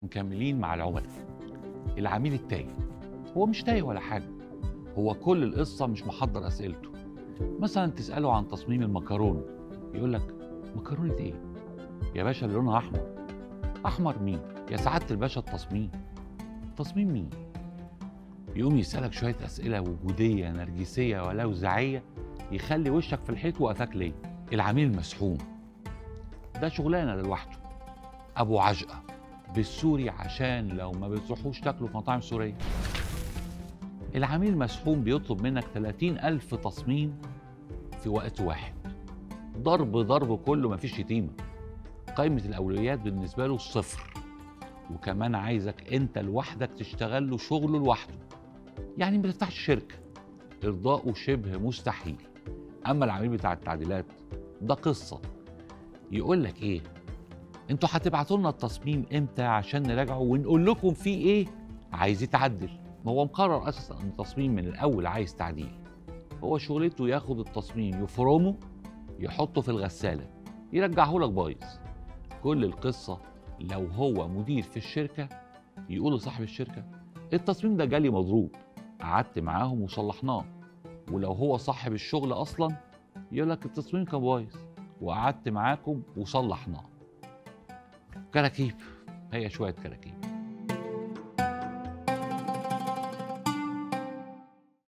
مكملين مع العملاء. العميل التايه هو مش تايه ولا حاجه، هو كل القصه مش محضر اسئلته. مثلا تساله عن تصميم المكرونه، يقول لك مكرونه ايه يا باشا اللي لونها احمر؟ احمر مين يا سعاده الباشا؟ التصميم. تصميم مين؟ يقوم يسالك شويه اسئله وجوديه نرجسيه ولوزعيه يخلي وشك في الحيط وقفاك ليه. العميل المسحوم ده شغلانه لوحده، ابو عجقه بالسوري عشان لو ما بتروحوش تاكلوا في مطاعم سوريه. العميل المسحوم بيطلب منك 30,000 تصميم في وقت واحد، ضرب ضرب كله مفيش شتيمة. قائمة الأولويات بالنسبة له صفر، وكمان عايزك أنت لوحدك تشتغل له شغله لوحده، يعني ما تفتحش شركة. إرضاؤه شبه مستحيل. أما العميل بتاع التعديلات ده قصة، يقول لك إيه؟ أنتوا هتبعتوا لنا التصميم إمتى عشان نراجعه ونقول لكم فيه إيه عايز يتعدل؟ ما هو مقرر أساسا إن التصميم من الأول عايز تعديل. هو شغلته ياخد التصميم يفرمه يحطه في الغسالة يرجعه لك بايظ. كل القصة لو هو مدير في الشركة يقول لصاحب الشركة التصميم ده جالي مضروب، قعدت معاهم وصلحناه. ولو هو صاحب الشغل أصلا يقول لك التصميم كان بايظ وقعدت معاكم وصلحناه. كراكيب، هي شوية كراكيب.